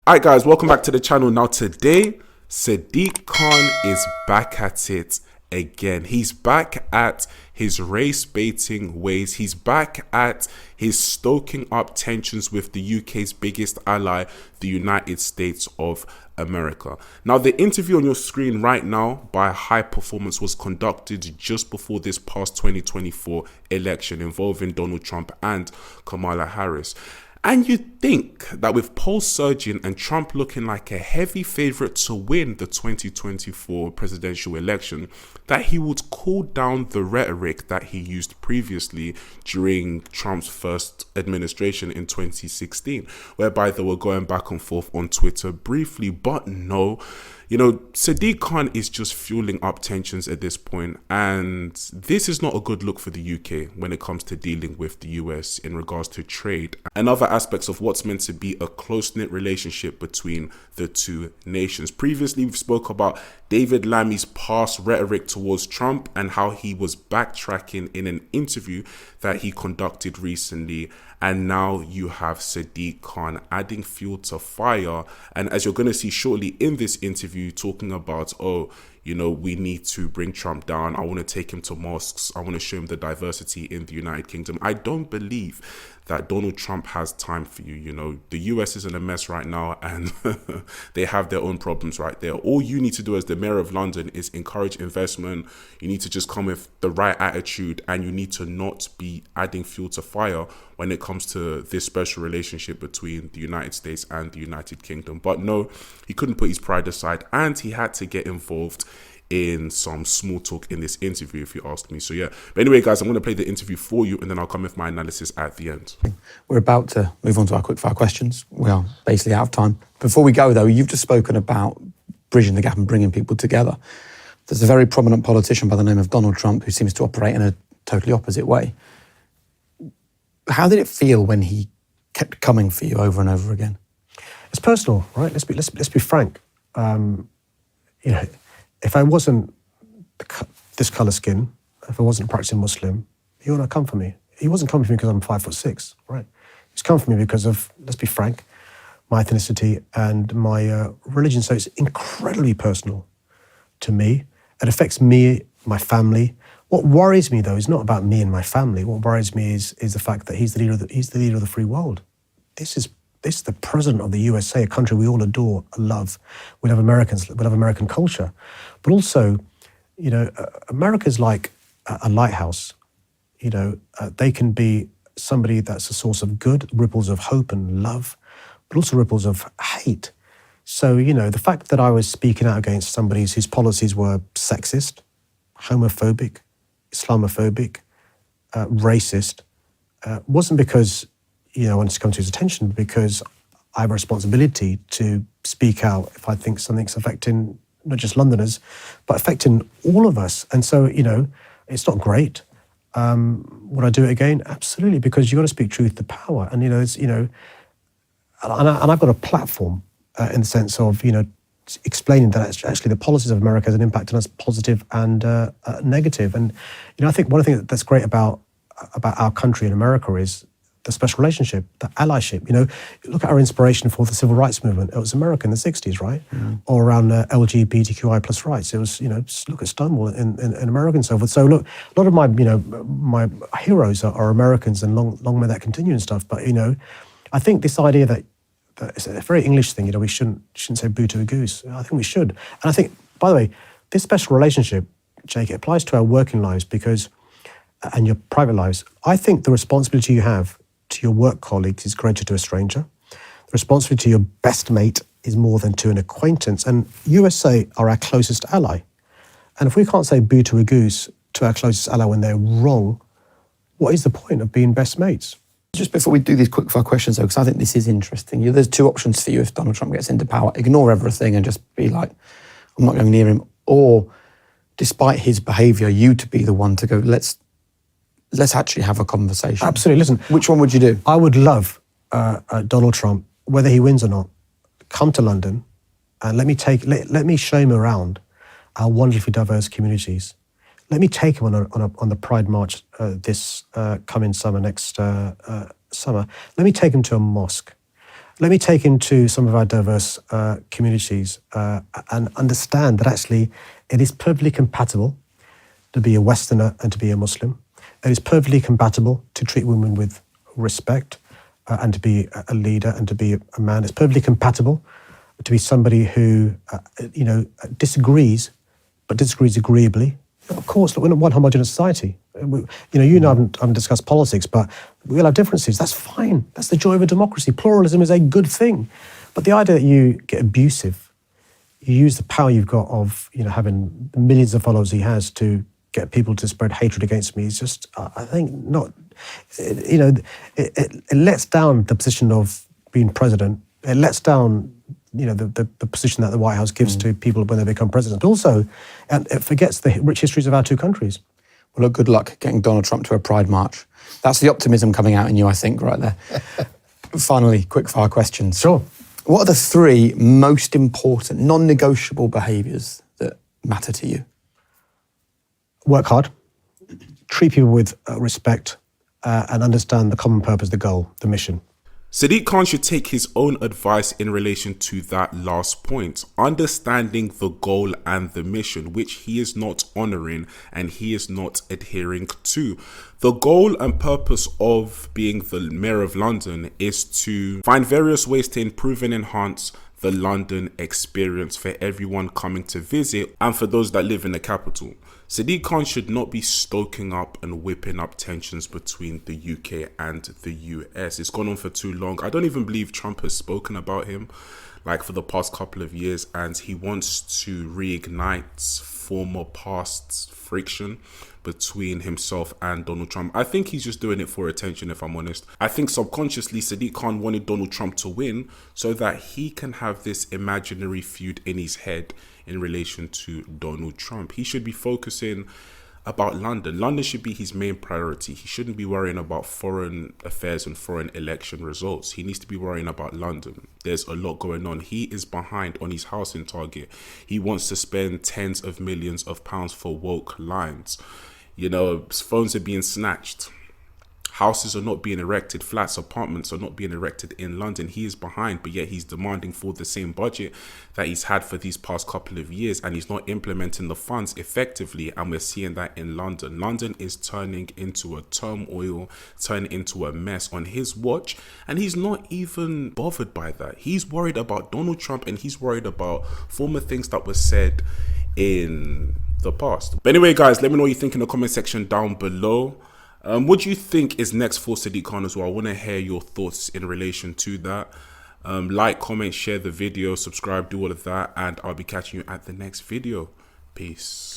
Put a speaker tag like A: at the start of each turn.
A: Alright guys, welcome back to the channel. Now today, Sadiq Khan is back at it again. He's back at his race baiting ways. He's back at his stoking up tensions with the UK's biggest ally, the United States of America. Now the interview on your screen right now by High Performance was conducted just before this past 2024 election involving Donald Trump and Kamala Harris. And you'd think that with polls surging and Trump looking like a heavy favorite to win the 2024 presidential election, that he would cool down the rhetoric that he used previously during Trump's first administration in 2016, whereby they were going back and forth on Twitter briefly. But no, you know, Sadiq Khan is just fueling up tensions at this point, and this is not a good look for the UK when it comes to dealing with the US in regards to trade and other aspects of what's meant to be a close-knit relationship between the two nations. Previously, we've spoke about David Lammy's past rhetoric towards Trump and how he was backtracking in an interview that he conducted recently. And now you have Sadiq Khan adding fuel to fire. And as you're going to see shortly in this interview, talking about, oh, you know, we need to bring Trump down. I want to take him to mosques. I want to show him the diversity in the United Kingdom. I don't believe that Donald Trump has time for you. You know, the US is in a mess right now and they have their own problems right there. All you need to do as the mayor of London is encourage investment. You need to just come with the right attitude, and you need to not be adding fuel to fire when it comes to this special relationship between the United States and the United Kingdom. But no, he couldn't put his pride aside, and he had to get involved in some small talk in this interview, if you ask me. So yeah, but anyway guys, I'm going to play the interview for you and then I'll come with my analysis at the end.
B: We're about to move on to our quickfire questions. We are basically out of time. Before we go though, you've just spoken about bridging the gap and bringing people together. There's a very prominent politician by the name of Donald Trump who seems to operate in a totally opposite way. How did it feel when he kept coming for you over and over again?
C: It's personal, right? Let's be frank. You know, if I wasn't this colour skin, if I wasn't a practicing Muslim, he wouldn't have come for me. He wasn't coming for me because I'm 5'6", right? He's come for me because of, let's be frank, my ethnicity and my religion. So it's incredibly personal to me. It affects me, my family. What worries me though is not about me and my family. What worries me is the fact that he's the leader of the free world. This is the president of the USA, a country we all adore, love. We love Americans, we love American culture. But also, you know, America's like a lighthouse. You know, they can be somebody that's a source of good, ripples of hope and love, but also ripples of hate. So, you know, the fact that I was speaking out against somebody whose policies were sexist, homophobic, Islamophobic, racist, wasn't because, you know, I wanted to come to his attention, because I have a responsibility to speak out if I think something's affecting not just Londoners, but affecting all of us. And so, you know, it's not great. Would I do it again? Absolutely, because you've got to speak truth to power. And, you know, it's, you know, and I've got a platform in the sense of, you know, explaining that actually the policies of America has an impact on us, positive and negative. And, you know, I think one of the things that's great about our country in America is the special relationship, the allyship. You know, look at our inspiration for the civil rights movement. It was America in the 60s, right? Mm. Or around LGBTQI plus rights. It was, you know, look at Stonewall in America and so forth. So look, a lot of my, you know, my heroes are Americans, and long may that continue and stuff. But, you know, I think this idea that it's a very English thing, you know, we shouldn't say boo to a goose. I think we should. And I think, by the way, this special relationship, Jake, it applies to our working lives because, and your private lives. I think the responsibility you have to your work colleagues is greater to a stranger. The responsibility to your best mate is more than to an acquaintance. And USA are our closest ally. And if we can't say boo to a goose to our closest ally when they're wrong, what is the point of being best mates?
B: Just before we do these quickfire questions though, because I think this is interesting. There's two options for you if Donald Trump gets into power. Ignore everything and just be like, I'm not going near him. Or, despite his behaviour, you to be the one to go, let's actually have a conversation.
C: Absolutely. Listen,
B: which one would you do?
C: I would love Donald Trump, whether he wins or not, come to London and let me show him around our wonderfully diverse communities. Let me take him on the Pride March this coming summer, next summer. Let me take him to a mosque. let me take into some of our diverse communities and understand that actually it is perfectly compatible to be a Westerner and to be a Muslim. It is perfectly compatible to treat women with respect and to be a leader and to be a man. It's perfectly compatible to be somebody who, disagrees, but disagrees agreeably. Of course, look, we're not one homogenous society. You know, I haven't discussed politics, but we all have differences. That's fine. That's the joy of a democracy. Pluralism is a good thing. But the idea that you get abusive, you use the power you've got of, having the millions of followers he has to get people to spread hatred against me is just, I think, not, it lets down the position of being president. It lets down, the position that the White House gives to people when they become president. Also, and it forgets the rich histories of our two countries.
B: Well, look, good luck getting Donald Trump to a Pride March. That's the optimism coming out in you, I think, right there. Finally, quick fire questions.
C: Sure.
B: What are the 3 most important, non-negotiable behaviours that matter to you?
C: Work hard, treat people with respect, and understand the common purpose, the goal, the mission.
A: Sadiq Khan should take his own advice in relation to that last point, understanding the goal and the mission, which he is not honouring and he is not adhering to. The goal and purpose of being the Mayor of London is to find various ways to improve and enhance the London experience for everyone coming to visit and for those that live in the capital. Sadiq Khan should not be stoking up and whipping up tensions between the UK and the US. It's gone on for too long. I don't even believe Trump has spoken about him for the past couple of years, and he wants to reignite former past friction between himself and Donald Trump. I think he's just doing it for attention, if I'm honest. I think subconsciously Sadiq Khan wanted Donald Trump to win so that he can have this imaginary feud in his head in relation to Donald Trump. He should be focusing about London. London should be his main priority. He shouldn't be worrying about foreign affairs and foreign election results. He needs to be worrying about London. There's a lot going on. He is behind on his housing target. He wants to spend tens of millions of pounds for woke lines. Phones are being snatched. Houses are not being erected. Flats, apartments are not being erected in London. He is behind, but yet he's demanding for the same budget that he's had for these past couple of years, and he's not implementing the funds effectively, and we're seeing that in London. London is turning into a turmoil, turning into a mess on his watch, and he's not even bothered by that. He's worried about Donald Trump, and he's worried about former things that were said in the past. But anyway, guys, let me know what you think in the comment section down below. What do you think is next for Sadiq Khan as well? I want to hear your thoughts in relation to that. Like, comment, share the video, subscribe, do all of that, and I'll be catching you at the next video. Peace.